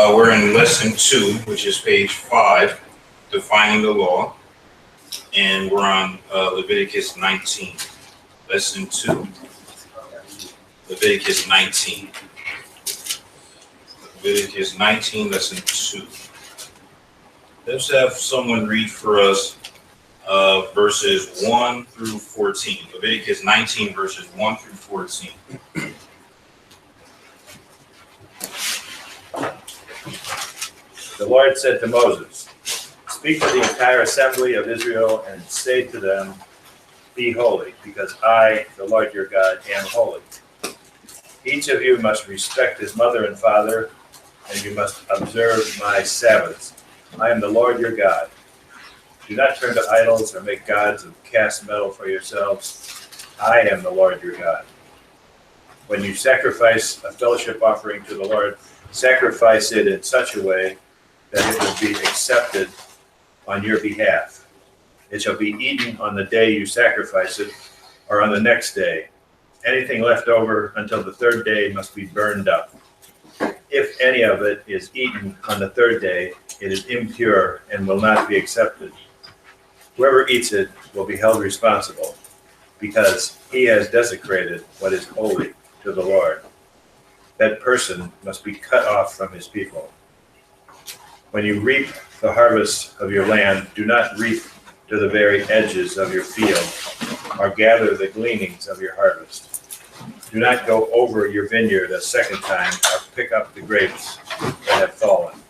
We're in lesson 2, which is page 5, defining the law, and we're on Leviticus 19. Lesson 2, Leviticus 19. Leviticus 19, lesson 2. Let's have someone read for us verses 1 through 14. Leviticus 19, verses 1 through 14. The Lord said to Moses, "Speak to the entire assembly of Israel and say to them, 'Be holy, because I, the Lord your God, am holy. Each of you must respect his mother and father, and you must observe my Sabbaths. I am the Lord your God. Do not turn to idols or make gods of cast metal for yourselves. I am the Lord your God. When you sacrifice a fellowship offering to the Lord, sacrifice it in such a way that it will be accepted on your behalf. It shall be eaten on the day you sacrifice it, or on the next day. Anything left over until the third day must be burned up. If any of it is eaten on the third day, it is impure and will not be accepted. Whoever eats it will be held responsible, because he has desecrated what is holy to the Lord. That person must be cut off from his people. When you reap the harvest of your land, do not reap to the very edges of your field, or gather the gleanings of your harvest. Do not go over your vineyard a second time, or pick up the grapes that have fallen.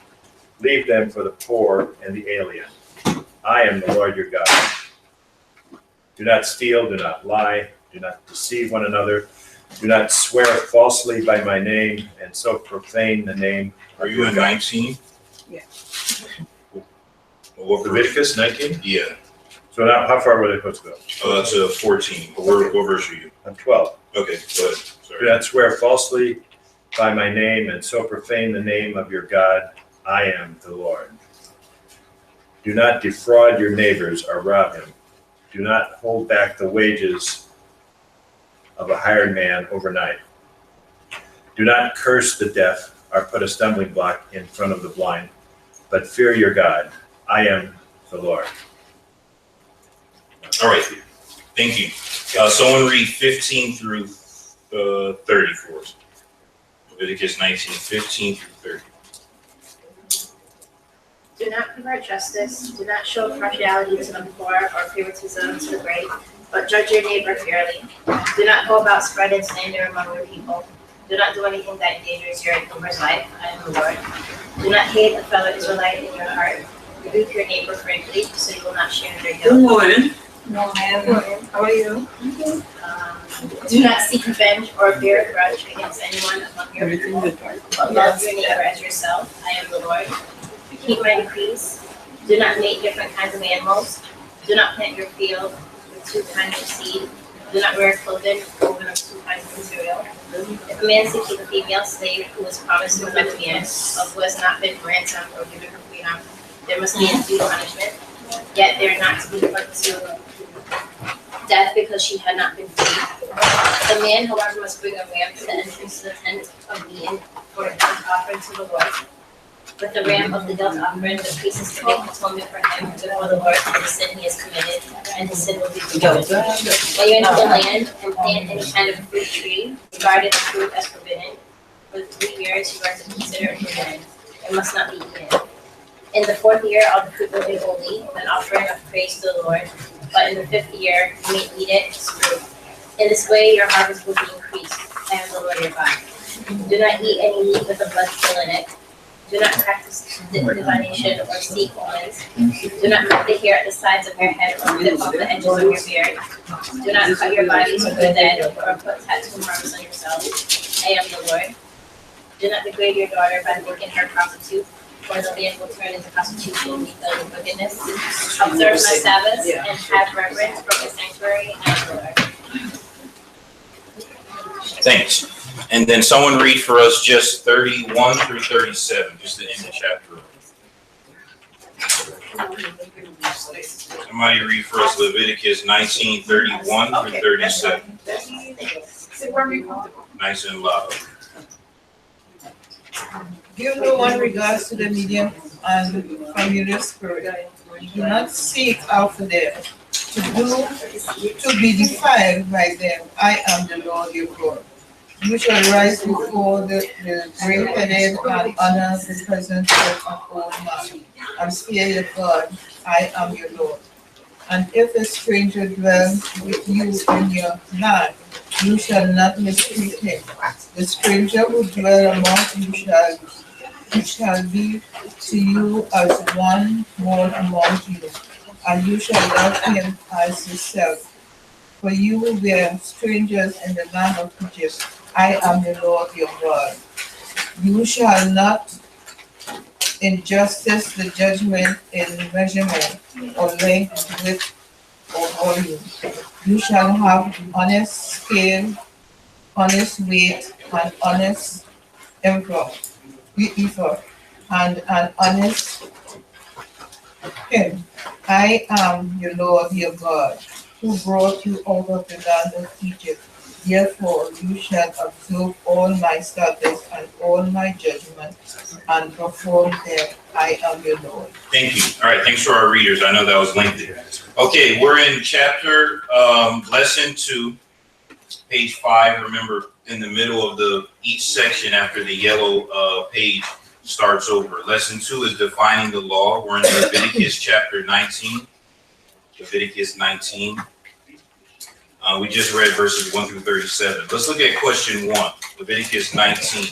Leave them for the poor and the alien. I am the Lord your God. Do not steal, do not lie, do not deceive one another. Do not swear falsely by my name, and so profane the name. Are you in 19? Yeah. What Leviticus 19? Yeah. So now, how far were they supposed to go? To 14. What verse are you? I'm 12. Okay, go ahead. Do Sorry. not swear falsely by my name, and so profane the name of your God. I am the Lord. Do not defraud your neighbors or rob him. Do not hold back the wages of a hired man overnight. Do not curse the deaf or put a stumbling block in front of the blind, but fear your God. I am the Lord. All right. Thank you. Someone read 15 through 30 for us. Leviticus 19, 15 through 30. Do not pervert justice. Do not show partiality to the poor or favoritism to the great, but judge your neighbor fairly. Do not go about spreading slander among your people. Do not do anything that endangers your neighbor's life. I am the Lord. Do not hate a fellow Israelite in your heart. Rebuke your neighbor frankly, so you will not share in their guilt. Good morning. How are you? Do not seek revenge or bear a grudge against anyone among your people, but love your neighbor as yourself. I am the Lord. Keep my decrees. Do not make different kinds of animals. Do not plant your field with 2 kinds of seed. Do not wear clothing woven of 2 kinds of material. If a man seeks a female slave who was promised to another man, or who has not been ransomed or given her freedom, there must be a due punishment. Yet they are not to be put to death because she had not been freed. The man, however, must bring a ram to the entrance to the tent of meeting for a guilt offering to the Lord. With the ram of the guilt offering, the priest is to make atonement for him before the Lord for the sin he has committed, and his sin will be forgiven. When you enter the land and plant any kind of fruit tree, guard its fruit as forbidden. For 3 years you are to consider it forbidden. It must not be eaten. In the 4th year, all the fruit will be holy, an offering of praise to the Lord. But in the 5th year, you may eat it as fruit. In this way, your harvest will be increased. I am the Lord your God. Do not eat any meat with the blood still in it. Do not practice divination or seek omens. Do not cut the hair at the sides of your head or clip off the edges of your beard. Do not cut your bodies with the dead or put tattoo marks on yourself. I am the Lord. Do not degrade your daughter by making her prostitute, or the land will turn into prostitution because of wickedness. Observe my Sabbaths and have reverence for my sanctuary. I am the Lord. Thanks. And then someone read for us just 31 through 37, just to end the chapter. Somebody read for us Leviticus 19, 31 through 37. Nice and loud. Give no one regards to the medium and familiar spirit. Do not seek after them to be defiled by them. I am the Lord your God. You shall rise before the gray-headed and honor the presence of an old man, and fear your God. I am your Lord. And if a stranger dwell with you in your land, you shall not mistreat him. The stranger who dwell among you shall be to you as one born among you, and you shall love him as yourself. For you were strangers in the land of Egypt. I am the Lord your God. You shall not injustice the judgment in measurement or length, width, or volume. You shall have honest scale, honest weight, and honest ephah, and an honest him. I am your Lord your God, who brought you out of the land of Egypt. Therefore you shall observe all my statutes and all my judgments and perform them. I am your Lord. Thank you. All right, thanks for our readers. I know that was lengthy. Okay, we're in chapter, lesson 2, page 5. Remember, in the middle of each section after the yellow page starts over. Lesson 2 is defining the law. We're in Leviticus chapter 19. Leviticus 19. We just read verses 1 through 37. Let's look at question 1, Leviticus 19.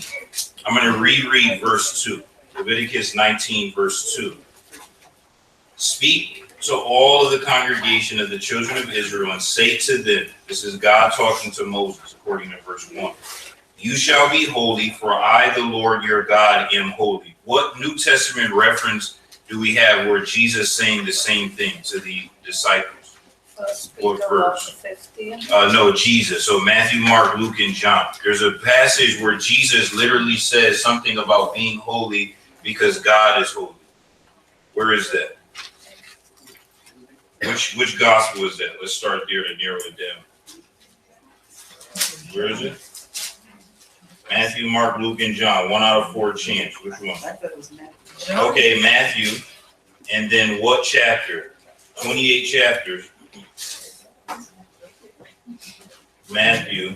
I'm going to reread verse 2. Leviticus 19, verse 2. Speak to all of the congregation of the children of Israel and say to them, this is God talking to Moses according to verse 1. You shall be holy, for I, the Lord your God, am holy. What New Testament reference do we have where Jesus saying the same thing to the disciples? What verse? No, Jesus. So Matthew, Mark, Luke, and John. There's a passage where Jesus literally says something about being holy because God is holy. Where is that? Which gospel is that? Let's start there to narrow it down. Where is it? Matthew, Mark, Luke, and John. 1 out of 4 chance. Which one? Okay, Matthew. And then what chapter? 28 chapters. Matthew.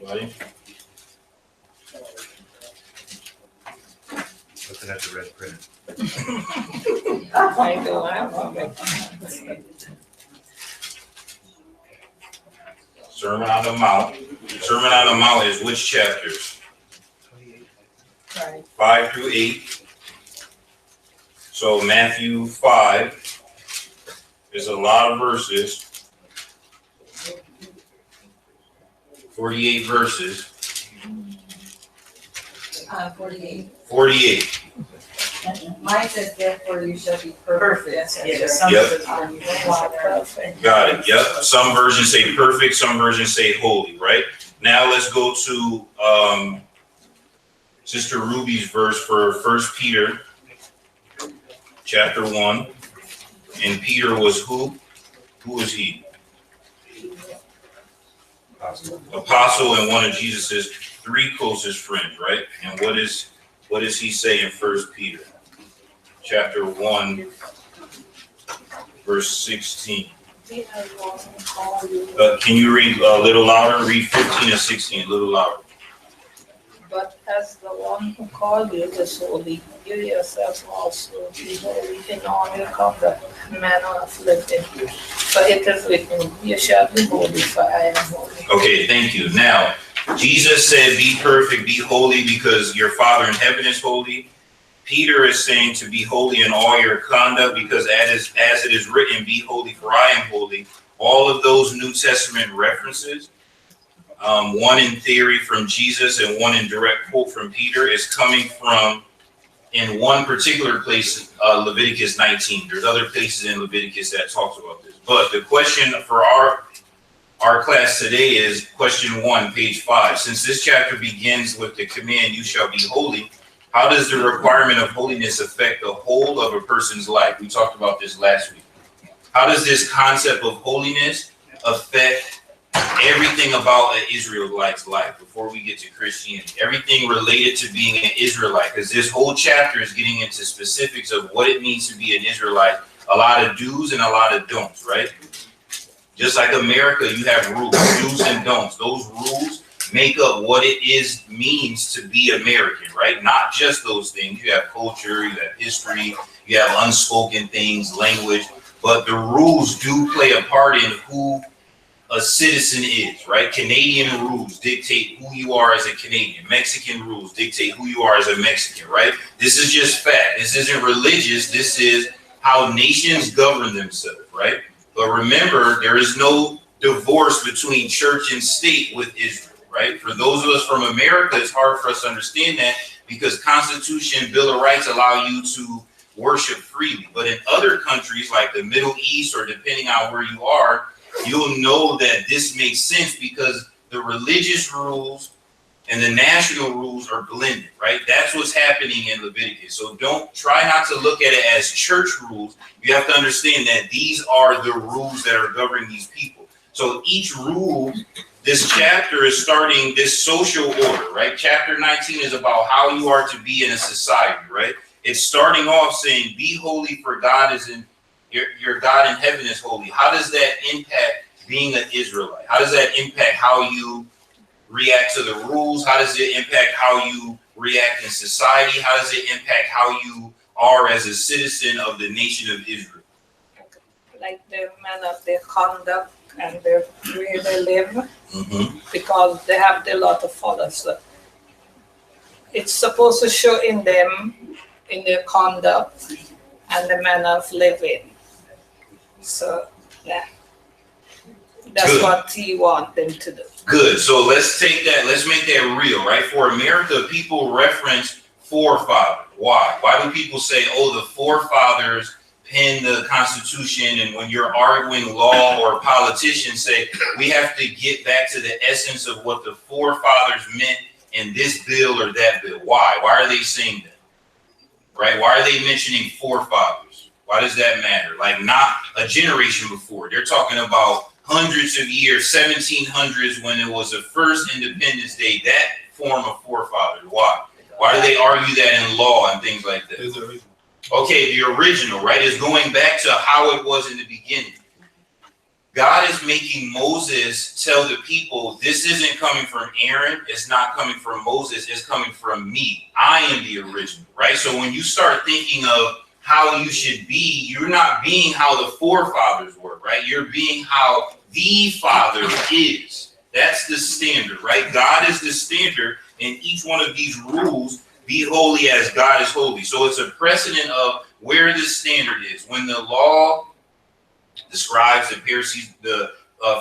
Anybody? Looking at the red print. I know, I'm Sermon on the Mount. Sermon on the Mount is which chapters? 5 through 8. So Matthew 5 is a lot of verses. 48 verses. 48. 48. Mine says, therefore you shall be perfect. Yes. Yep. Perfect. Got it. Yep. Some versions say perfect, some versions say holy, right? Now let's go to Sister Ruby's verse for 1 Peter chapter 1. And Peter was who? Who was he? Apostle and one of Jesus's 3 closest friends, right? And what does he say in 1 Peter chapter 1 verse 16? Can you read a little louder? Read 15 and 16 a little louder. But as the one who called you is holy, you yourselves also be holy in all your conduct, manner of living. For it is written, you shall be holy, for I am holy. Okay, thank you. Now, Jesus said, be perfect, be holy, because your Father in heaven is holy. Peter is saying to be holy in all your conduct, because as it is written, be holy, for I am holy. all of those New Testament references, one in theory from Jesus and one in direct quote from Peter, is coming from, in one particular place, Leviticus 19. There's other places in Leviticus that talks about this. But the question for our class today is question 1, page 5. Since this chapter begins with the command, you shall be holy, how does the requirement of holiness affect the whole of a person's life? We talked about this last week. How does this concept of holiness affect everything about an Israelite's life before we get to Christianity? Everything related to being an Israelite, because this whole chapter is getting into specifics of what it means to be an Israelite. A lot of do's and a lot of don'ts, right? Just like America, you have rules, do's and don'ts. Those rules make up what it means to be American, right? Not just those things. You have culture, you have history, you have unspoken things, language, but the rules do play a part in who a citizen is, right? Canadian rules dictate who you are as a Canadian. Mexican rules dictate who you are as a Mexican, right? This is just fact. This isn't religious. This is how nations govern themselves, right? But remember, there is no divorce between church and state with Israel, right? For those of us from America, it's hard for us to understand that because Constitution, Bill of Rights allow you to worship freely. But in other countries like the Middle East, or depending on where you are, you'll know that this makes sense because the religious rules and the national rules are blended, right? That's what's happening in Leviticus. So don't try not to look at it as church rules. You have to understand that these are the rules that are governing these people. So each rule, this chapter is starting this social order, right? Chapter 19 is about how you are to be in a society, right? It's starting off saying, be holy for God is in your God in heaven is holy. How does that impact being an Israelite? How does that impact how you react to the rules? How does it impact how you react in society? How does it impact how you are as a citizen of the nation of Israel? Like the manner of their conduct and the way they live, because they have a lot of followers. So it's supposed to show in them, in their conduct and the manner of living. So, yeah, that's Good. what he wants them to do. Good. So let's take that. Let's make that real, right? For America, people reference forefathers. Why? Why do people say, oh, the forefathers penned the Constitution? And when you're arguing law or politicians say, we have to get back to the essence of what the forefathers meant in this bill or that bill. Why? Why are they saying that? Right? Why are they mentioning forefathers? Why does that matter? Like not a generation before. They're talking about hundreds of years, 1700s, when it was the first Independence Day, that form of forefather. Why? Why do they argue that in law and things like that? Okay, the original, right, is going back to how it was in the beginning. God is making Moses tell the people, this isn't coming from Aaron, it's not coming from Moses, it's coming from me. I am the original, right? So when you start thinking of how you should be, you're not being how the forefathers were, right? You're being how the Father is. That's the standard, right? God is the standard, and each one of these rules, be holy as God is holy. So it's a precedent of where the standard is. When the law, the scribes, the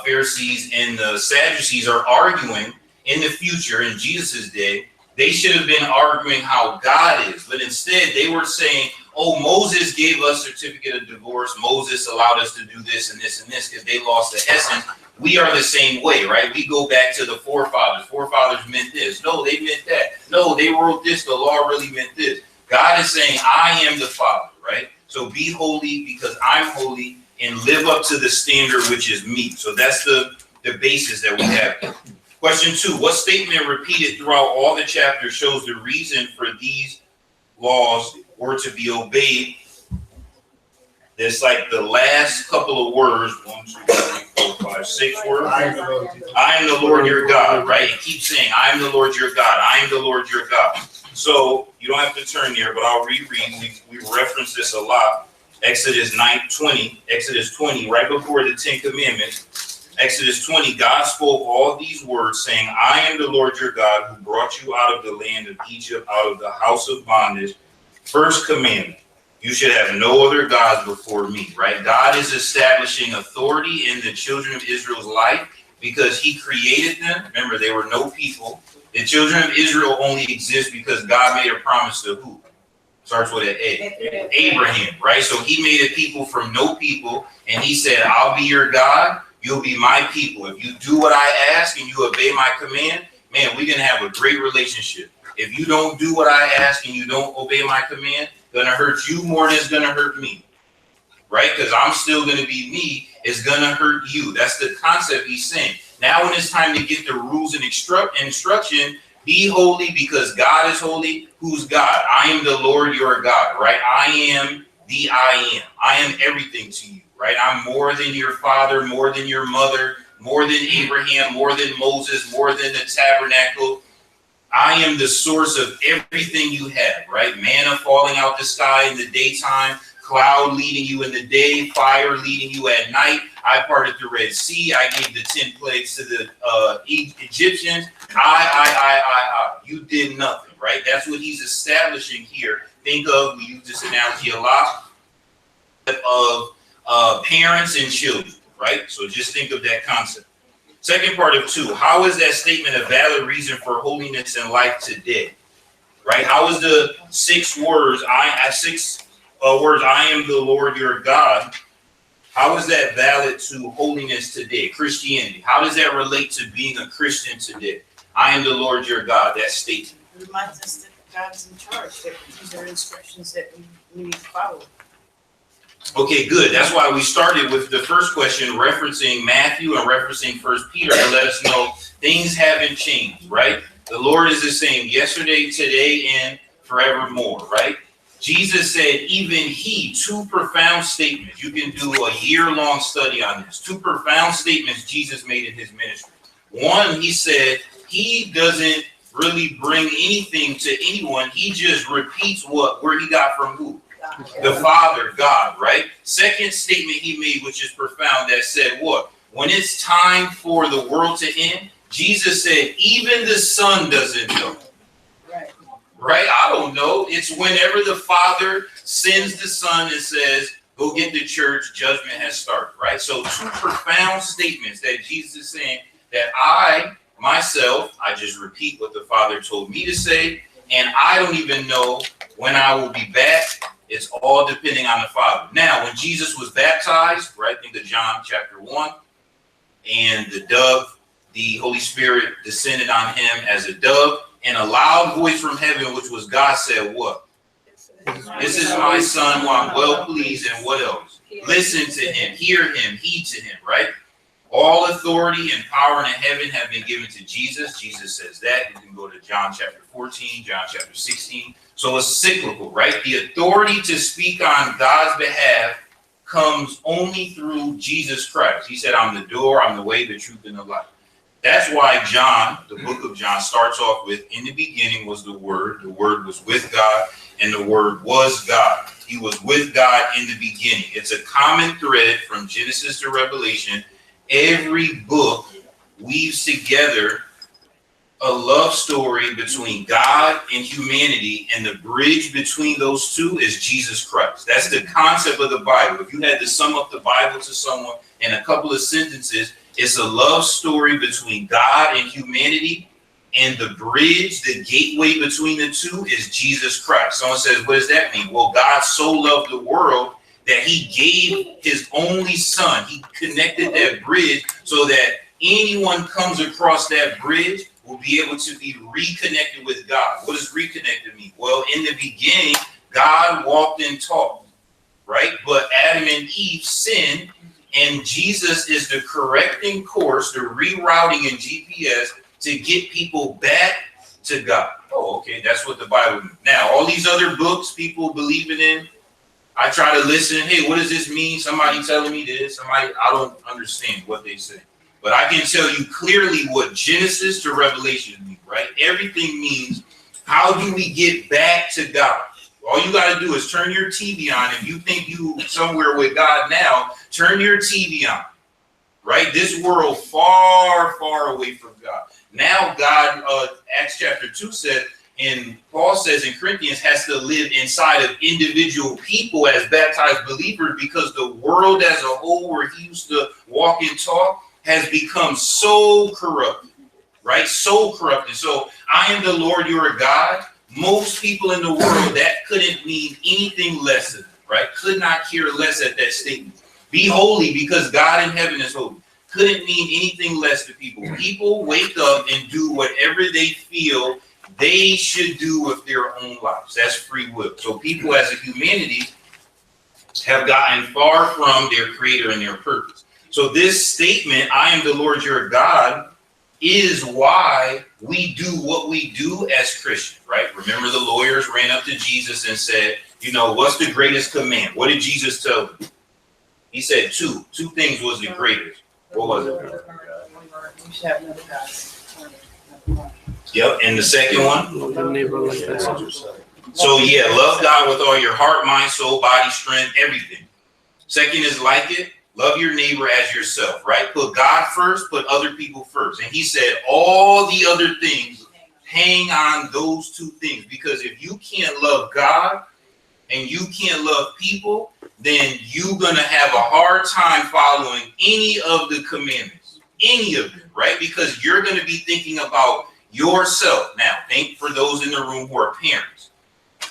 Pharisees and the Sadducees are arguing in the future, in Jesus' day, they should have been arguing how God is. But instead, they were saying, oh, Moses gave us a certificate of divorce. Moses allowed us to do this and this and this because they lost the essence. We are the same way, right? We go back to the forefathers. Forefathers meant this. No, they meant that. No, they wrote this. The law really meant this. God is saying, I am the Father, right? So be holy because I'm holy and live up to the standard, which is me. So that's the basis that we have. Question 2, what statement repeated throughout all the chapters shows the reason for these laws were to be obeyed? There's like the last couple of words, 1, 2, 3, 4, 5, 6 words. I am the Lord your God, right? It keeps saying, I am the Lord your God. I am the Lord your God. So you don't have to turn there, but I'll reread. We reference this a lot. Exodus 20, right before the 10 Commandments. Exodus 20, God spoke all these words saying, I am the Lord your God who brought you out of the land of Egypt, out of the house of bondage. First commandment, You should have no other gods before me, right? God is establishing authority in the children of Israel's life because he created them. Remember, they were no people. The children of Israel only exist because God made a promise to who? Starts with an A. Abraham, right? So he made a people from no people, and he said, I'll be your God, you'll be my people. If you do what I ask and you obey my command, man, we're going to have a great relationship. If you don't do what I ask and you don't obey my command, it's going to hurt you more than it's going to hurt me, right? Because I'm still going to be me. It's going to hurt you. That's the concept he's saying. Now when it's time to get the rules and instruction, be holy because God is holy. Who's God? I am the Lord your God, right? I am the I am. I am everything to you, right? I'm more than your father, more than your mother, more than Abraham, more than Moses, more than the tabernacle. I am the source of everything you have, right? Manna falling out the sky in the daytime, cloud leading you in the day, fire leading you at night. I parted the Red Sea. I gave the 10 plagues to the Egyptians. You did nothing, right? That's what he's establishing here. Think of, we use this analogy a lot, of parents and children, right? So just think of that concept. Second part of 2, how is that statement a valid reason for holiness in life today? Right? How is the 6 words, I am the Lord your God, how is that valid to holiness today, Christianity? How does that relate to being a Christian today? I am the Lord your God, that statement. It reminds us that God's in charge, that these are instructions that we need to follow. Okay, good. That's why we started with the first question referencing Matthew and referencing 1 Peter to let us know things haven't changed, right? The Lord is the same yesterday, today, and forevermore, right? Jesus said even he, 2 profound statements. You can do a year-long study on this. 2 profound statements Jesus made in his ministry. One, he said he doesn't really bring anything to anyone. He just repeats where he got from who? The Father, God, right? Second statement he made, which is profound, that said what? When it's time for the world to end, Jesus said, even the Son doesn't know. Right? I don't know. It's whenever the Father sends the Son and says, go get the church, judgment has started, right? So 2 profound statements that Jesus is saying that I just repeat what the Father told me to say, and I don't even know when I will be back. It's all depending on the Father. Now, when Jesus was baptized, right, think of John chapter 1, and the dove, the Holy Spirit descended on him as a dove, and a loud voice from heaven, which was God, said what? This is my son who I'm well pleased, and what else? Listen to him, hear him, heed to him, right? All authority and power in heaven have been given to Jesus. Jesus says that. You can go to John chapter 14, John chapter 16. So it's cyclical, right? The authority to speak on God's behalf comes only through Jesus Christ. He said, I'm the door, I'm the way, the truth, and the life. That's why John, the book of John, starts off with, in the beginning was the Word was with God, and the Word was God. He was with God in the beginning. It's a common thread from Genesis to Revelation. Every book weaves together a love story between God and humanity, and the bridge between those two is Jesus Christ. That's the concept of the Bible. If you had to sum up the Bible to someone in a couple of sentences, it's a love story between God and humanity, and the bridge, the gateway between the two is Jesus Christ. Someone says, what does that mean? Well, God so loved the world that he gave his only son. He connected that bridge so that anyone comes across that bridge will be able to be reconnected with God. What does reconnected mean? Well, in the beginning, God walked and talked, right? But Adam and Eve sinned, and Jesus is the correcting course, the rerouting in GPS to get people back to God. Oh, okay, that's what the Bible means. Now, all these other books people believing in, I try to listen. Hey, what does this mean? Somebody telling me this. I don't understand what they say. But I can tell you clearly what Genesis to Revelation means, right? Everything means, how do we get back to God? All you got to do is turn your TV on. If you think you somewhere with God now, turn your TV on, right? This world far, far away from God. Now God, Acts chapter 2 said, And Paul says in Corinthians has to live inside of individual people as baptized believers, because the world as a whole, where he used to walk and talk, has become so corrupted, right? So corrupted. So I am the Lord your God. Most people in the world, that couldn't mean anything less than, right? Could not care less at that statement. Be holy because God in heaven is holy. Couldn't mean anything less to people. People wake up and do whatever they feel they should do with their own lives. That's free will. So people as a humanity have gotten far from their creator and their purpose. So this statement, I am the Lord your God, is why we do what we do as Christians, right? Remember, the lawyers ran up to Jesus and said, you know, what's the greatest command? What did Jesus tell them? He said two things was the greatest. What was it? You should have another gods. Yep, and the second one? So yeah, love God with all your heart, mind, soul, body, strength, everything. Second is like it. Love your neighbor as yourself, right? Put God first, put other people first. And he said all the other things hang on those two things. Because if you can't love God and you can't love people, then you're going to have a hard time following any of the commandments, any of them, right? Because you're going to be thinking about yourself. Now, think for those in the room who are parents.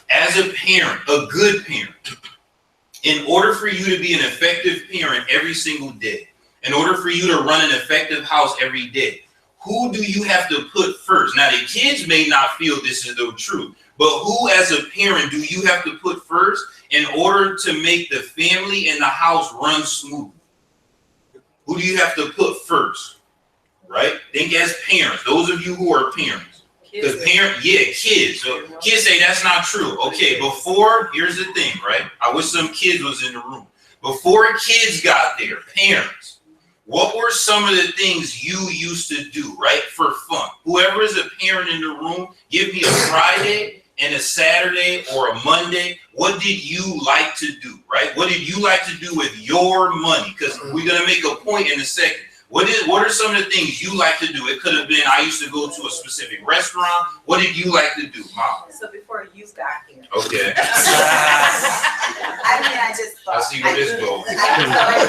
As a parent, a good parent, in order for you to be an effective parent every single day, in order for you to run an effective house every day, who do you have to put first? Now, the kids may not feel this is the truth, but who as a parent do you have to put first in order to make the family and the house run smooth? Who do you have to put first, right? Think as parents, those of you who are parents. Because kids. So kids say that's not true. Okay, before, here's the thing, right? I wish some kids was in the room. Before kids got there, parents, what were some of the things you used to do, right, for fun? Whoever is a parent in the room, give me a Friday and a Saturday or a Monday. What did you like to do, right? What did you like to do with your money? Because we're going to make a point in a second. What are some of the things you like to do? It could have been, I used to go to a specific restaurant. What did you like to do, Mom? So before you got here. Okay. I just thought. I see where this goes. I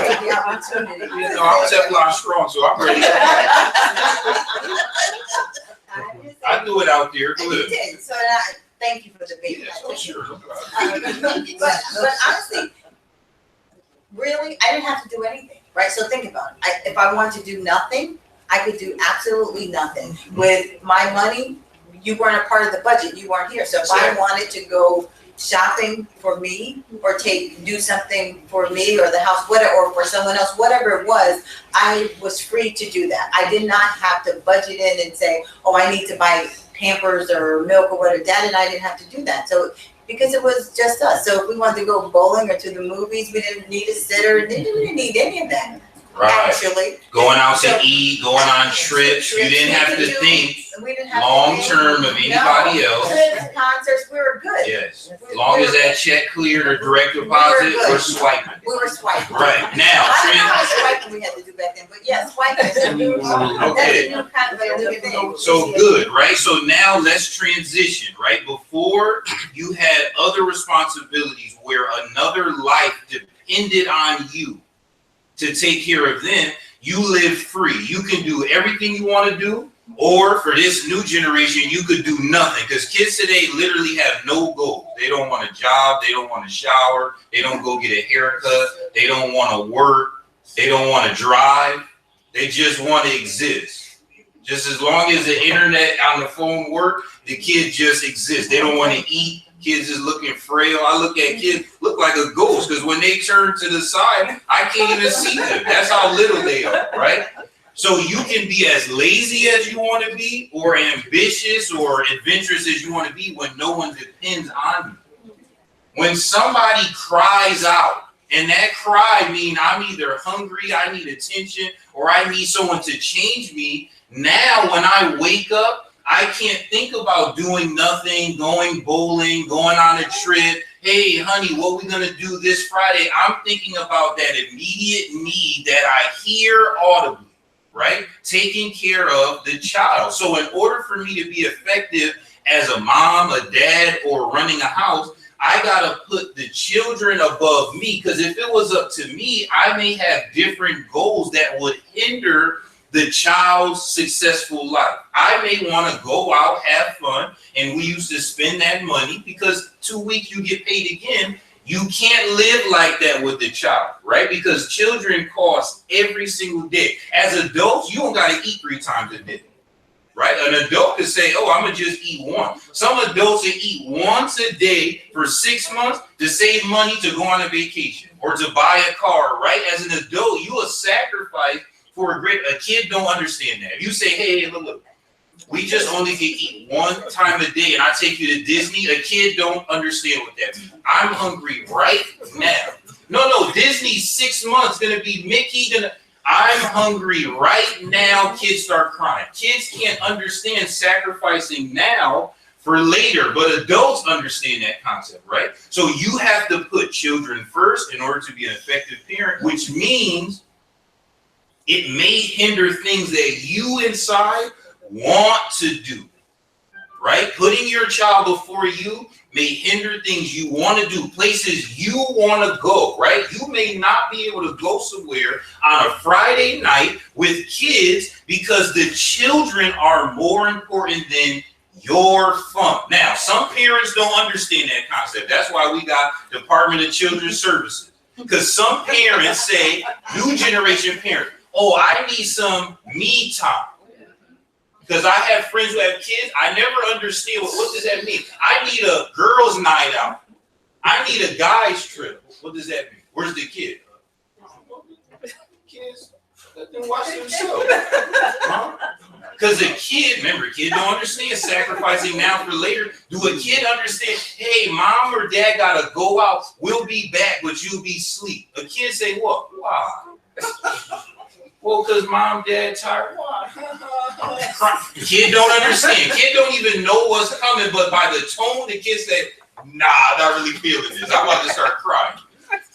take the opportunity. You know, I'm Teflon strong, so I'm ready. I do it out there. And Go you ahead. did, so thank you for the big. Yeah, so sure. But honestly, really, I didn't have to do anything, right? So think about it. If I wanted to do nothing, I could do absolutely nothing. With my money, you weren't a part of the budget. You weren't here. So if I wanted to go shopping for me or do something for me or the house, whatever, or for someone else, whatever it was, I was free to do that. I did not have to budget in and say, oh, I need to buy Pampers or milk or whatever. Dad and I didn't have to do that. So because it was just us. So if we wanted to go bowling or to the movies, we didn't need a sitter. We didn't need any of that. Right. Actually. Going out to eat, going on trips. You didn't have to think long term of anybody else. Trips, concerts, we were good. Yes. As long as that check cleared or direct deposit, we're swiping. We were swiping. Right. Now, I don't know how much swiping we had to do back then, but yeah, swiping. That's a new kind of a new thing. So good, right? So now let's transition, right? Before you had other responsibilities where another life depended on you to take care of them, you live free. You can do everything you want to do, or for this new generation, you could do nothing. Because kids today literally have no goals. They don't want a job. They don't want to shower. They don't go get a haircut. They don't want to work. They don't want to drive. They just want to exist. Just as long as the internet on the phone work, the kid just exists. They don't want to eat. Kids is looking frail. I look at kids, look like a ghost, because when they turn to the side, I can't even see them. That's how little they are, right? So you can be as lazy as you want to be, or ambitious or adventurous as you want to be when no one depends on you. When somebody cries out, and that cry means I'm either hungry, I need attention, or I need someone to change me. Now when I wake up, I can't think about doing nothing, going bowling, going on a trip. Hey, honey, what we gonna do this Friday? I'm thinking about that immediate need that I hear audibly, right? Taking care of the child. So in order for me to be effective as a mom, a dad, or running a house, I gotta put the children above me, because if it was up to me, I may have different goals that would hinder the child's successful life. I may want to go out, have fun, and we used to spend that money because 2 weeks you get paid again. You can't live like that with the child, right? Because children cost every single day. As adults, you don't gotta eat 3 times a day. Right? An adult could say, oh, I'm going to just eat one. Some adults will eat once a day for 6 months to save money to go on a vacation or to buy a car, right? As an adult, you will sacrifice for a kid don't understand that. If you say, hey, look, we just only can eat 1 time a day and I take you to Disney, a kid don't understand what that means. I'm hungry right now. No, Disney's 6 months going to be Mickey, I'm hungry right now. Kids start crying. Kids can't understand sacrificing now for later, but adults understand that concept, right? So you have to put children first in order to be an effective parent, which means it may hinder things that you inside want to do, right? Putting your child before you may hinder things you want to do, places you want to go, right? You may not be able to go somewhere on a Friday night with kids because the children are more important than your fun. Now, some parents don't understand that concept. That's why we got Department of Children's Services. Because some parents say, new generation parents, oh, I need some me time. Because I have friends who have kids, I never understand what does that mean? I need a girls' night out. I need a guys' trip. What does that mean? Where's the kid? Kids, let them watch themselves. Because a kid, remember, kids don't understand sacrificing now for later. Do a kid understand, hey, mom or dad got to go out, we'll be back, but you'll be asleep? A kid say, what? Why? Well, because mom, dad tired. Kid don't understand. Kid don't even know what's coming, but by the tone, the kid said, nah, I'm not really feeling this. I'm about to start crying.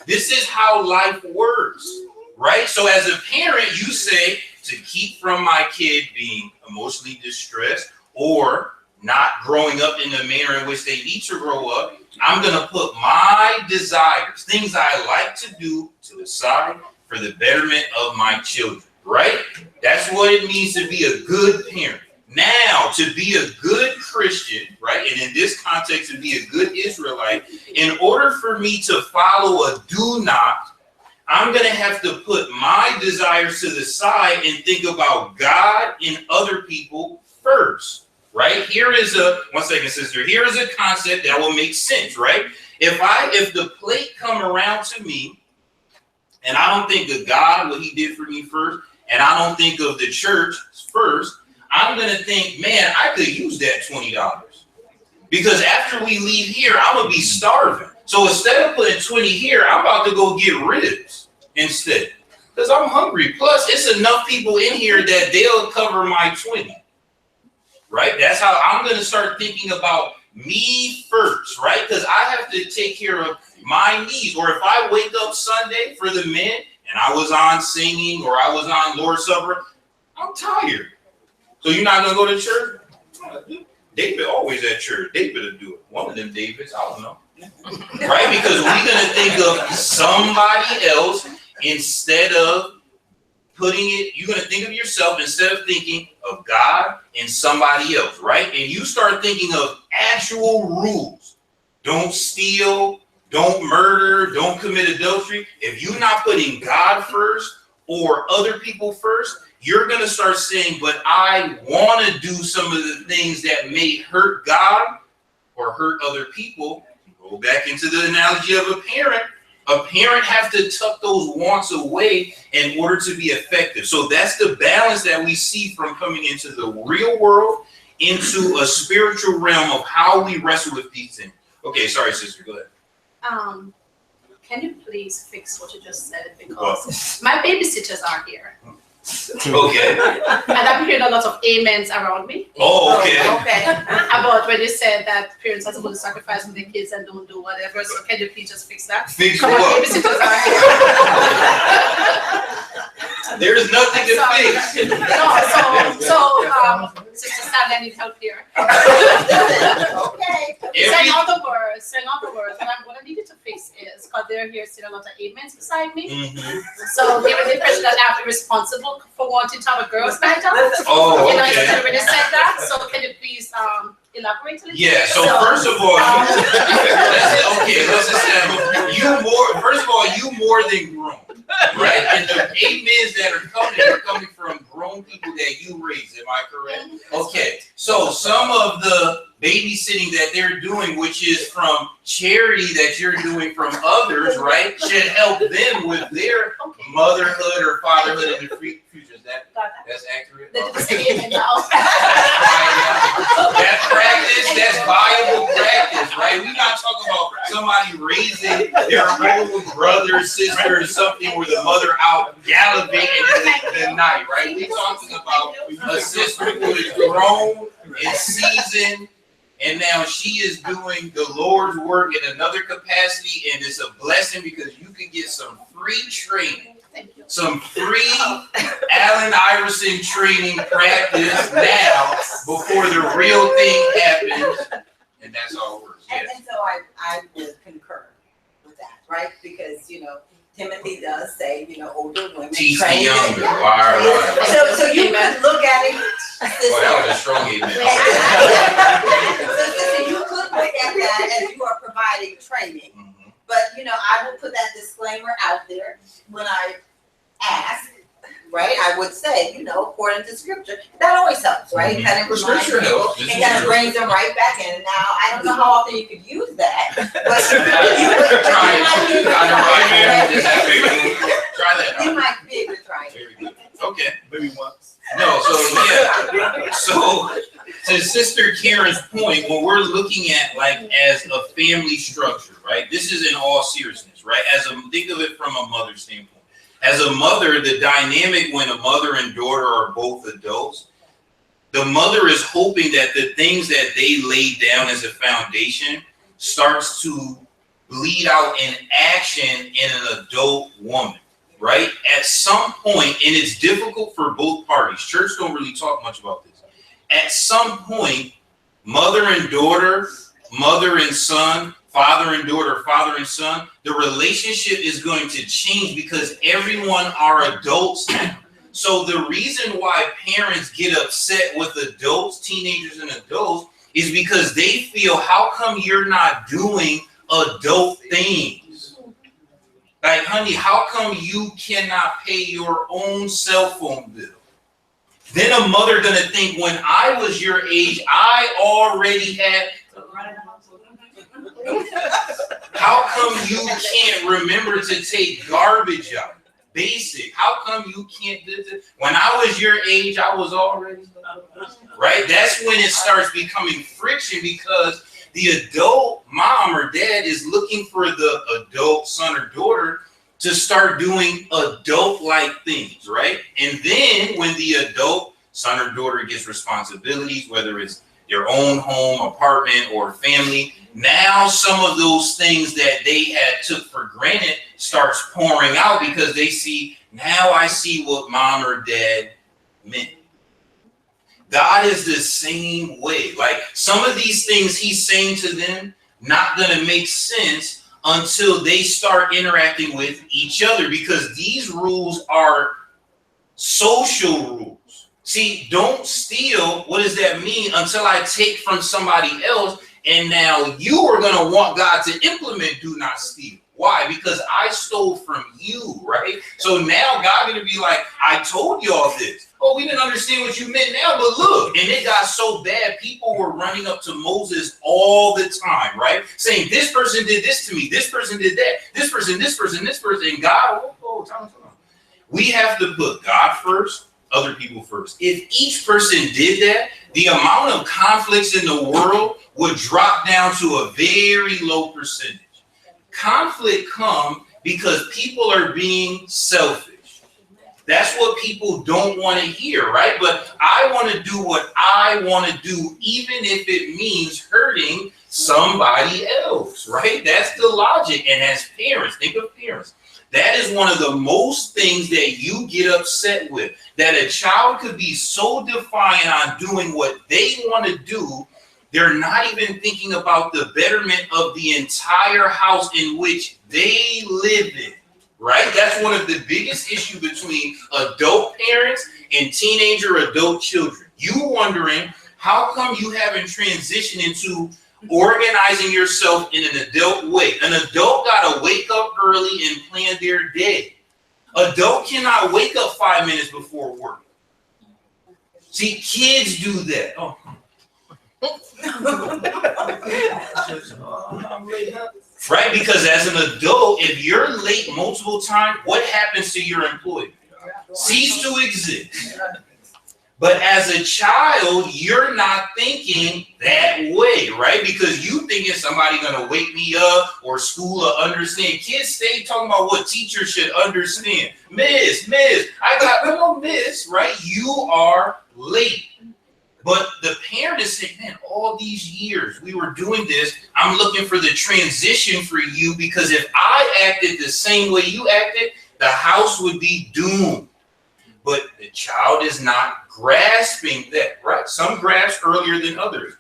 This is how life works, right? So as a parent, you say, to keep from my kid being emotionally distressed or not growing up in the manner in which they need to grow up, I'm going to put my desires, things I like to do, to the side for the betterment of my children, right? That's what it means to be a good parent. Now, to be a good Christian, right, and in this context, to be a good Israelite, in order for me to follow a do not, I'm going to have to put my desires to the side and think about God and other people first, right? Here is one second, sister. Here is a concept that will make sense, right? If the plate come around to me, and I don't think of God, what he did for me first, and I don't think of the church first, I'm going to think, man, I could use that $20. Because after we leave here, I'm going to be starving. So instead of putting 20 here, I'm about to go get ribs instead. Because I'm hungry. Plus, it's enough people in here that they'll cover my 20. Right? That's how I'm going to start thinking about me first, right? Because I have to take care of my needs. Or if I wake up Sunday for the men and I was on singing or I was on Lord's Supper, I'm tired. So you're not going to go to church? David always at church. David will do it. One of them Davids, I don't know. Right? Because we're going to think of somebody else instead of putting it, you're going to think of yourself instead of thinking of God and somebody else, right? And you start thinking of actual rules. Don't steal, don't murder, don't commit adultery. If you're not putting God first or other people first, you're going to start saying, but I want to do some of the things that may hurt God or hurt other people. Go back into the analogy of a parent. A parent has to tuck those wants away in order to be effective. So that's the balance that we see from coming into the real world into a spiritual realm of how we wrestle with these things. Okay, sorry, sister, go ahead. Can you please fix what you just said? Because my babysitters are here. Okay. And I'm hearing a lot of amens around me. Oh, okay. Okay. About when you said that parents are supposed to sacrifice for their kids and don't do whatever. So can you please just fix that? Fix Come what? on, babysitters are here. There's nothing to fix. No, Sister Stanley, I need help here. Okay. Saying all the words. What I needed to fix is, because they're here sitting a lot of amens beside me. Mhm. So they were the impression that I have to be responsible for wanting to have a girls' night out. Oh, And I okay. just already said that, so can you please elaborate a little? Yeah, so first of all, let's establish, first of all, you more than grown, right? And the amens that are coming from grown people that you raised, am I correct? Okay, so some of the babysitting that they're doing, which is from charity that you're doing from others, right, should help them with their motherhood or fatherhood in the future. That's accurate? They did the same amen now. That's practice, that's viable practice, right? We're not talking about somebody raising their own brother, sister, or something where the mother out gallivanting in the night, right? We're talking about a sister who is grown and seasoned, and now she is doing the Lord's work in another capacity, and it's a blessing because you can get some free training. Some free Allen Iverson training practice now before the real thing happens, and that's all it works. Yes. And so I would concur with that, right? Because, Timothy does say, older women Teach the train younger. them. Wow. So you could look at it. Well, that was a strong amen. So you could look at that as you are providing training. Mhm. But, I will put that disclaimer out there when I ask, right? I would say, according to scripture, that always helps, right? Mhm. Kind of reminds Scripture people, helps. and kind of brings them right back in. Now, I don't know how often you could use that, but you might be able to Try that out. You might be able to try it. Very good. Okay. Maybe once. No, so yeah. So to Sister Karen's point, when we're looking at as a family structure, right? This is in all seriousness, right? Think of it from a mother's standpoint. As a mother, the dynamic when a mother and daughter are both adults, the mother is hoping that the things that they laid down as a foundation starts to bleed out in action in an adult woman, right? At some point, and it's difficult for both parties. Church don't really talk much about this. At some point, mother and daughter, mother and son, father and daughter, father and son, the relationship is going to change because everyone are adults now. So the reason why parents get upset with adults, teenagers and adults, is because they feel, how come you're not doing adult things? Like, honey, how come you cannot pay your own cell phone bill? Then a mother gonna think, when I was your age, I already had. How come you can't remember to take garbage out? Basic. How come you can't do this? When I was your age, I was already. Right? That's when it starts becoming friction because the adult mom or dad is looking for the adult son or daughter to start doing adult-like things, right? And then when the adult son or daughter gets responsibilities, whether it's their own home, apartment, or family, now some of those things that they had took for granted starts pouring out because they see, now I see what mom or dad meant. God is the same way. Like, some of these things he's saying to them, not gonna make sense until they start interacting with each other, because these rules are social rules. See, don't steal, what does that mean? Until I take from somebody else, and now you are gonna want God to implement do not steal. Why? Because I stole from you, right? So now God gonna be like, I told you all this. Oh, we didn't understand what you meant now, but look. And it got so bad, people were running up to Moses all the time, right? Saying, this person did this to me, this person did that, this person, and God, time. We have to put God first, other people first. If each person did that, the amount of conflicts in the world would drop down to a very low percentage. Conflict comes because people are being selfish. That's what people don't want to hear, right? But I want to do what I want to do, even if it means hurting somebody else, right? That's the logic. And as parents, think of parents. That is one of the most things that you get upset with, that a child could be so defiant on doing what they want to do, they're not even thinking about the betterment of the entire house in which they live in, right? That's one of the biggest issues between adult parents and teenager adult children. You wondering, how come you haven't transitioned into organizing yourself in an adult way? An adult got to wake up early and plan their day. Adult cannot wake up 5 minutes before work. See, kids do that. Oh. Right? Because as an adult, if you're late multiple times, what happens to your employee? Cease to exist. But as a child, you're not thinking that way, right? Because you thinking somebody gonna wake me up or school will understand. Kids stay talking about what teachers should understand. Miss, I got no miss, right? You are late. But the parent is saying, man, all these years we were doing this. I'm looking for the transition for you, because if I acted the same way you acted, the house would be doomed. But the child is not grasping that, right? Some grasp earlier than others.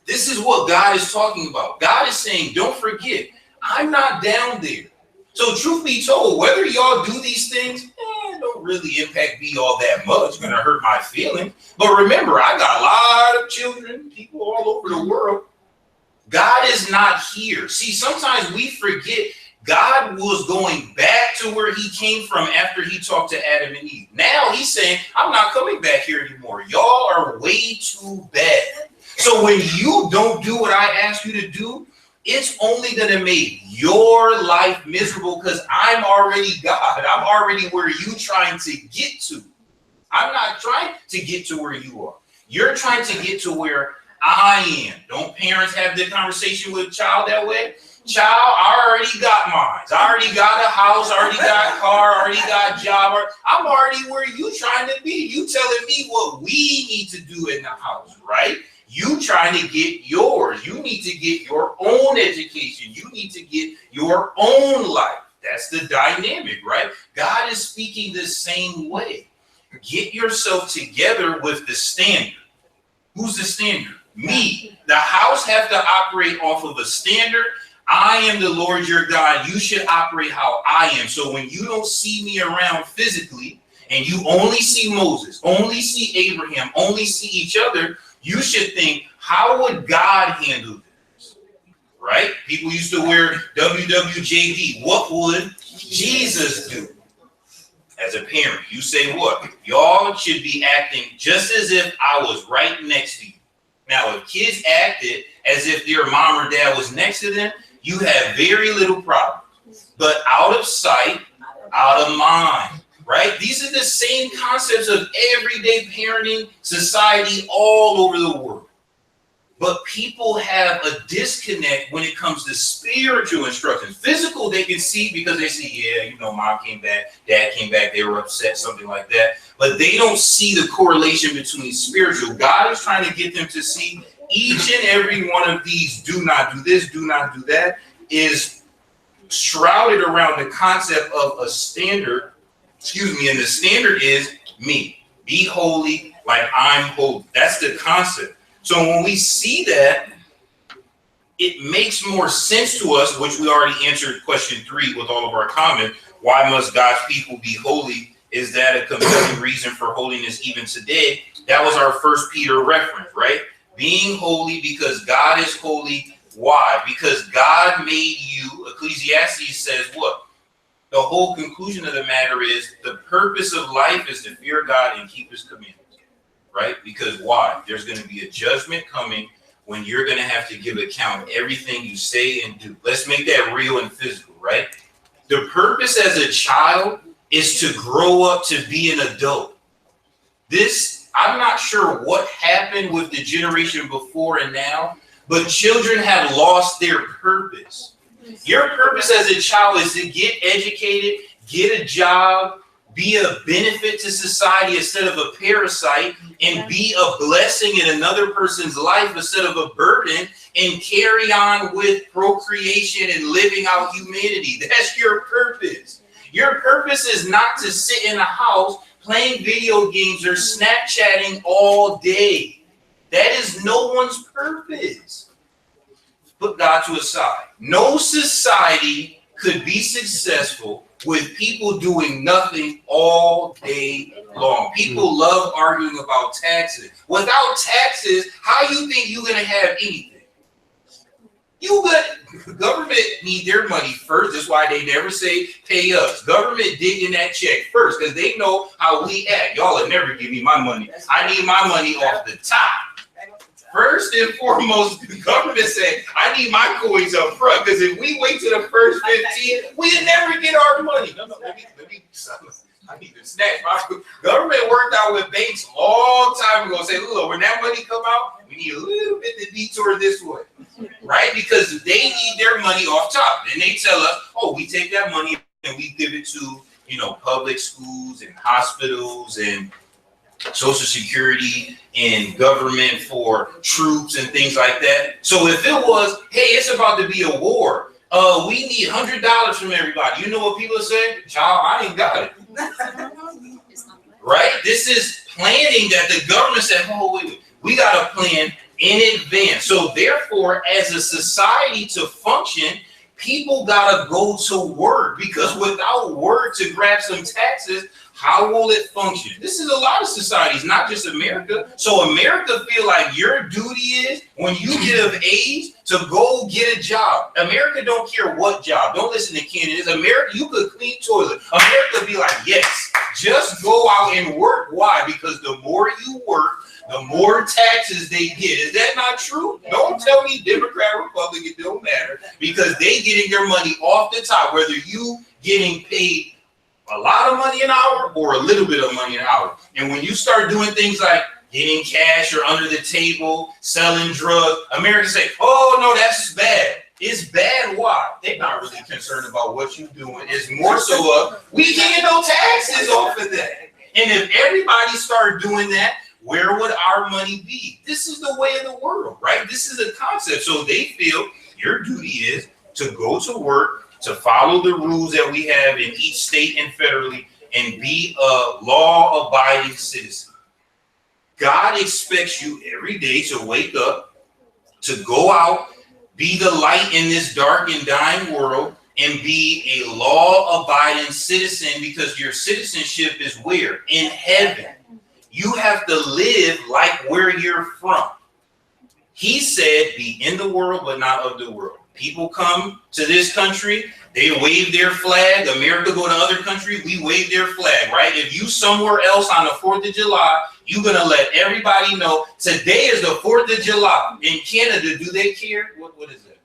This is what God is talking about. God is saying, don't forget, I'm not down there. So truth be told, whether y'all do these things, don't really impact me all that much. It's going to hurt my feelings. But remember, I got a lot of children, people all over the world. God is not here. See, sometimes we forget God was going back to where he came from after he talked to Adam and Eve. Now he's saying, I'm not coming back here anymore. Y'all are way too bad. So when you don't do what I ask you to do, it's only going to make your life miserable, because I'm already God. I'm already where you're trying to get to. I'm not trying to get to where you are. You're trying to get to where I am. Don't parents have the conversation with a child that way? Child, I already got mine. I already got a house. I already got a car. I already got a job. I'm already where you trying to be. You telling me what we need to do in the house, right? You trying to get yours. You need to get your own education. You need to get your own life. That's the dynamic, right? God is speaking the same way. Get yourself together with the standard. Who's the standard? Me. The house have to operate off of a standard. I am the Lord your God. You should operate how I am. So when you don't see me around physically, and you only see Moses, only see Abraham, only see each other, you should think, how would God handle this? Right? People used to wear WWJD. What would Jesus do? As a parent, you say what? Y'all should be acting just as if I was right next to you. Now, if kids acted as if their mom or dad was next to them, you have very little problems. But out of sight, out of mind. Right? These are the same concepts of everyday parenting society all over the world. But people have a disconnect when it comes to spiritual instruction. Physical, they can see because they see, yeah, you know, mom came back, dad came back, they were upset, something like that. But they don't see the correlation between spiritual. God is trying to get them to see each and every one of these, do not do this, do not do that, is shrouded around the concept of a standard. And the standard is me. Be holy like I'm holy. That's the concept. So when we see that, it makes more sense to us, which we already answered question 3 with all of our comments. Why must God's people be holy? Is that a compelling reason for holiness even today? That was our 1 Peter reference, right? Being holy because God is holy. Why? Because God made you. Ecclesiastes says what? The whole conclusion of the matter is the purpose of life is to fear God and keep his commandments, right? Because why? There's going to be a judgment coming when you're going to have to give account everything you say and do. Let's make that real and physical, right? The purpose as a child is to grow up to be an adult. This, I'm not sure what happened with the generation before and now, but children have lost their purpose. Your purpose as a child is to get educated, get a job, be a benefit to society instead of a parasite, and be a blessing in another person's life instead of a burden, and carry on with procreation and living out humanity. That's your purpose. Your purpose is not to sit in a house playing video games or Snapchatting all day. That is no one's purpose. Put God to a side. No society could be successful with people doing nothing all day long. People love arguing about taxes. Without taxes, how you think you're going to have anything? Government need their money first. That's why they never say pay us. Government digging that check first because they know how we act. Y'all will never give me my money. I need my money off the top. First and foremost, the government said, I need my coins up front, because if we wait to the first 15, we'll never get our money. No, let me I need to snatch my government worked out with banks a long time ago. Say, look, when that money come out, we need a little bit to detour this way, right? Because they need their money off top. And they tell us, oh, we take that money and we give it to, public schools and hospitals and Social Security and government for troops and things like that. So if it was, hey, it's about to be a war, we need $100 from everybody. You know what people say? Child, I ain't got it. Right? This is planning that the government said, oh, wait, we got a plan in advance. So therefore, as a society to function, people got to go to work, because without work to grab some taxes, how will it function? This is a lot of societies, not just America. So America feel like your duty is, when you get of age, to go get a job. America don't care what job. Don't listen to candidates. America, you could clean toilet. America be like, yes, just go out and work. Why? Because the more you work, the more taxes they get. Is that not true? Don't tell me Democrat, Republican, don't matter, because they getting their money off the top, whether you getting paid a lot of money an hour or a little bit of money an hour. And when you start doing things like getting cash or under the table, selling drugs, Americans say, oh, no, that's bad. It's bad. Why? They're not really concerned about what you're doing. It's more so of, we getting no taxes off of that. And if everybody started doing that, where would our money be? This is the way of the world, right? This is a concept. So they feel your duty is to go to work, to follow the rules that we have in each state and federally, and be a law-abiding citizen. God expects you every day to wake up, to go out, be the light in this dark and dying world, and be a law-abiding citizen, because your citizenship is where? In heaven. You have to live like where you're from. He said, be in the world, but not of the world. People come to this country, they wave their flag. America go to other country, we wave their flag, right? If you somewhere else on the 4th of July, you're going to let everybody know today is the 4th of July. In Canada, do they care? What is that?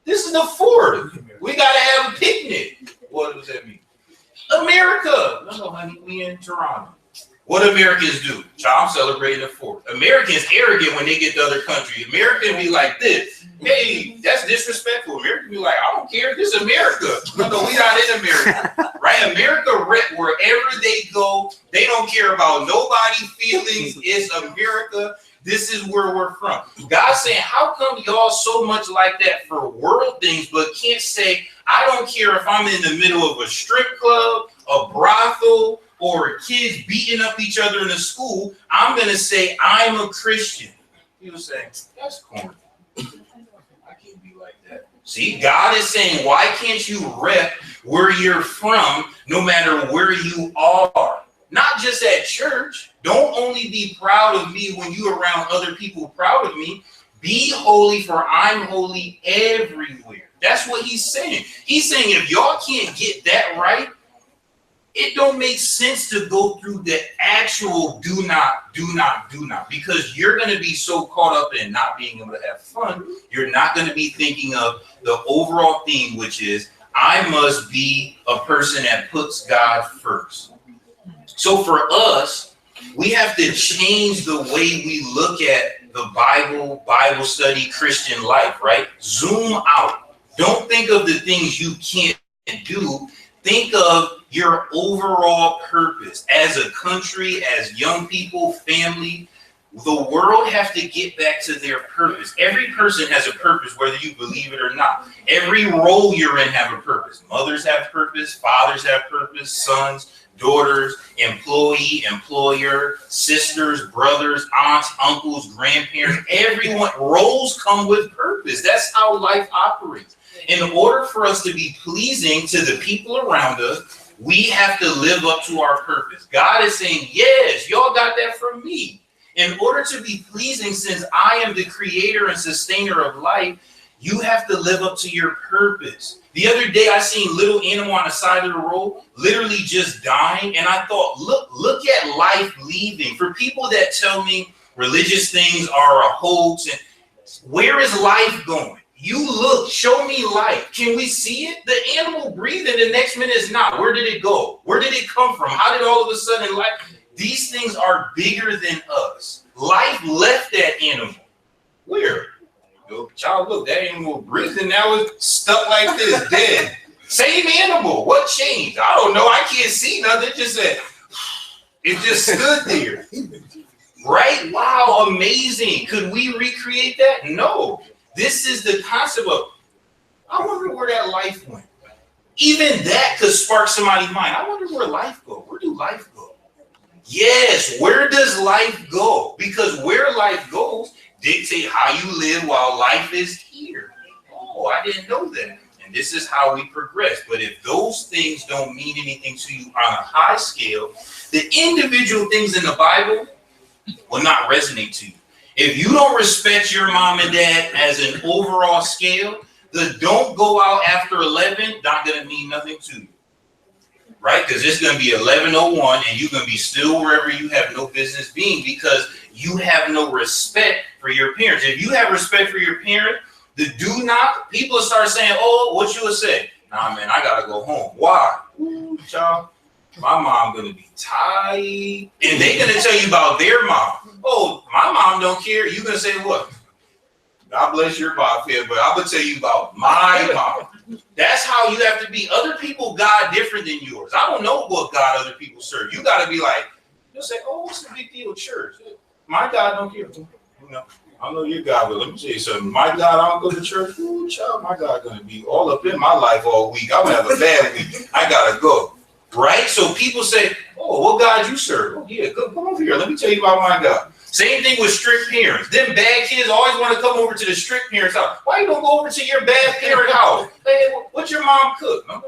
This is the 4th. We got to have a picnic. What does that mean? America. No, honey, we in Toronto. What Americans do? Child celebrating the 4th. Americans arrogant when they get to other country. Americans be like this. Hey, that's disrespectful. Americans be like, I don't care. This is America. No, we not in America. Right? America, wherever they go, they don't care about nobody's feelings. It's America. This is where we're from. God's saying, how come y'all so much like that for world things, but can't say, I don't care if I'm in the middle of a strip club, a brothel, or kids beating up each other in a school, I'm going to say I'm a Christian. People say, that's corny. I can't be like that. See, God is saying, why can't you rep where you're from no matter where you are? Not just at church. Don't only be proud of me when you're around other people proud of me. Be holy, for I'm holy everywhere. That's what he's saying. He's saying if y'all can't get that right, it don't make sense to go through the actual do not, because you're going to be so caught up in not being able to have fun. You're not going to be thinking of the overall theme, which is I must be a person that puts God first. So for us, we have to change the way we look at the Bible study, Christian life, right? Zoom out. Don't think of the things you can't do. Think of your overall purpose as a country, as young people, family. The world have to get back to their purpose. Every person has a purpose, whether you believe it or not. Every role you're in have a purpose. Mothers have purpose, fathers have purpose, sons, daughters, employee, employer, sisters, brothers, aunts, uncles, grandparents. Everyone, roles come with purpose. That's how life operates. In order for us to be pleasing to the people around us, we have to live up to our purpose. God is saying, yes, y'all got that from me. In order to be pleasing, since I am the creator and sustainer of life, you have to live up to your purpose. The other day, I seen little animal on the side of the road, literally just dying. And I thought, look at life leaving. For people that tell me religious things are a hoax, and where is life going? You look, show me life. Can we see it? The animal breathed and the next minute is not. Where did it go? Where did it come from? How did all of a sudden life? These things are bigger than us. Life left that animal. Where? Yo, child, look, that animal breathed and now it's stuck like this, dead. Same animal. What changed? I don't know. I can't see nothing. It just said, it just stood there. Right? Wow, amazing. Could we recreate that? No. This is the concept of, I wonder where that life went. Even that could spark somebody's mind. I wonder where life goes. Where do life go? Yes, where does life go? Because where life goes dictate how you live while life is here. Oh, I didn't know that. And this is how we progress. But if those things don't mean anything to you on a high scale, the individual things in the Bible will not resonate to you. If you don't respect your mom and dad as an overall scale, the don't go out after 11 not going to mean nothing to you. Right? Because it's going to be 11:01 and you're going to be still wherever you have no business being because you have no respect for your parents. If you have respect for your parent, the do not, people start saying, oh, what you would say? Nah, man, I got to go home. Why? Ooh, child, my mom going to be tired. And they going to tell you about their mom. Oh, my mom don't care. You're going to say what? God bless your mom, but I'm going to tell you about my mom. That's how you have to be. Other people God different than yours. I don't know what God other people serve. You got to be like, you'll say, oh, what's the big deal with church? My God don't care. You know, I know your God, but let me tell you something. My God, I don't go to church. Ooh, child, my God going to be all up in my life all week. I'm going to have a bad week. I got to go. Right? So people say, oh, what God you serve? Oh, yeah, come over here. Let me tell you about my God. Same thing with strict parents. Them bad kids always want to come over to the strict parents' house. Why you don't go over to your bad parent house? Hey, what's your mom cook? No.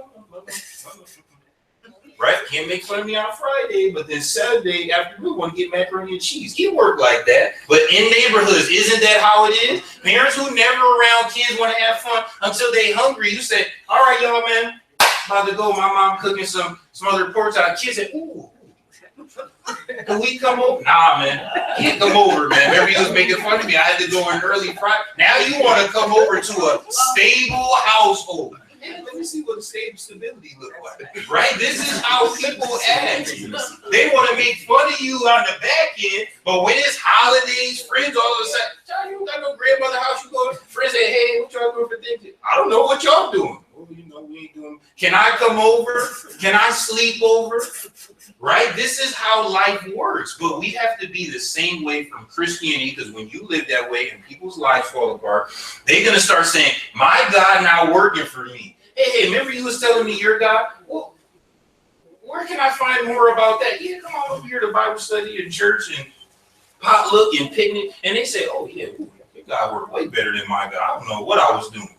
Right? Can't make fun of me on Friday, but then Saturday afternoon want to get macaroni and cheese. It work like that. But in neighborhoods, isn't that how it is? Parents who never around kids want to have fun until they hungry. You say, all right, y'all, man, about to go. My mom cooking some other pork chop. Kids say, ooh. Can we come over? Nah, man. Can't come over, man. Remember you was making fun of me. I had to go in early Friday. Now you want to come over to a stable household. Man, let me see what stability look like. Right? This is how people act. They want to make fun of you on the back end, but when it's holidays, friends all of a sudden, John, you don't got no grandmother house. You go, friends say, hey, what y'all doing for dinner? I don't know what y'all doing. Well, you know, we ain't doing. Can I come over? Can I sleep over? Right? This is how life works. But we have to be the same way from Christianity, because when you live that way and people's lives fall apart, they're going to start saying, my God not working for me. Hey, remember you was telling me your God? Well, where can I find more about that? Yeah, come on over here to Bible study and church and potluck and picnic. And they say, oh, yeah, your God worked way better than my God. I don't know what I was doing.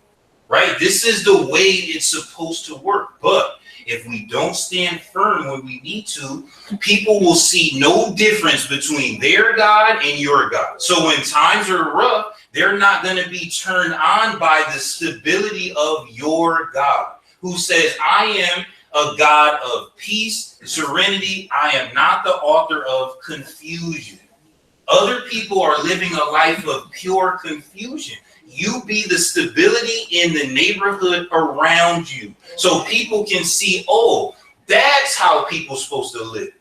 Right? This is the way it's supposed to work. But if we don't stand firm when we need to, people will see no difference between their God and your God. So when times are rough, they're not going to be turned on by the stability of your God, who says, I am a God of peace, serenity. I am not the author of confusion. Other people are living a life of pure confusion. You be the stability in the neighborhood around you so people can see, oh, that's how people supposed to live.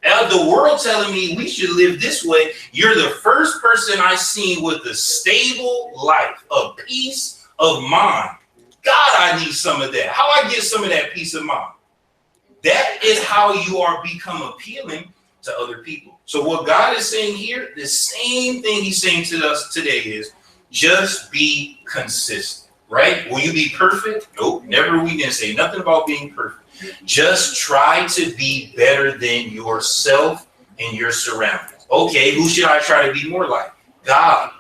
Now, the world telling me we should live this way. You're the first person I seen with a stable life, of peace of mind. God, I need some of that. How I get some of that peace of mind? That is how you are become appealing to other people. So what God is saying here, the same thing he's saying to us today is just be consistent, right? Will you be perfect? Nope, never. We didn't say nothing about being perfect. Just try to be better than yourself and your surroundings. Okay, who should I try to be more like? God.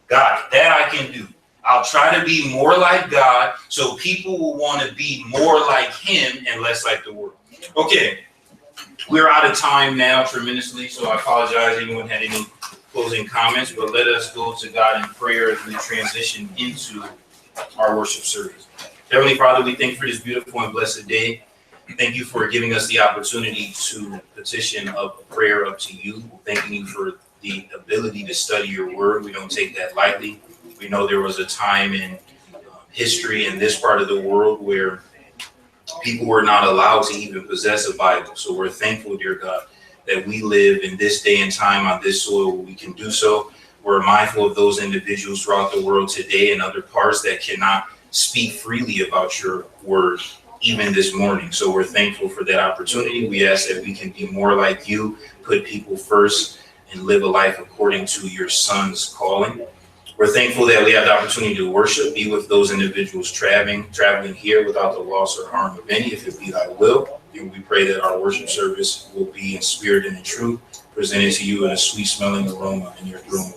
God, that I can do. I'll try to be more like God so people will want to be more like him and less like the world. Okay, we're out of time now tremendously, so I apologize if anyone had any closing comments, but let us go to God in prayer as we transition into our worship service. Heavenly Father, we thank you for this beautiful and blessed day. Thank you for giving us the opportunity to petition a prayer up to you. Thanking you for the ability to study your word. We don't take that lightly. We know there was a time in history in this part of the world where people were not allowed to even possess a Bible. So we're thankful, dear God, that we live in this day and time on this soil where we can do so. We're mindful of those individuals throughout the world today and other parts that cannot speak freely about your word even this morning. So we're thankful for that opportunity. We ask that we can be more like you, put people first, and live a life according to your son's calling. We're thankful that we have the opportunity to worship, be with those individuals traveling here without the loss or harm of any, if it be thy will. And we pray that our worship service will be in spirit and in truth, presented to you in a sweet smelling aroma in your throne.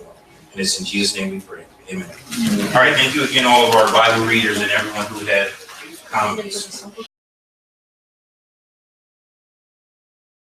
And it's in Jesus' name we pray. Amen. All right, thank you again, all of our Bible readers and everyone who had comments.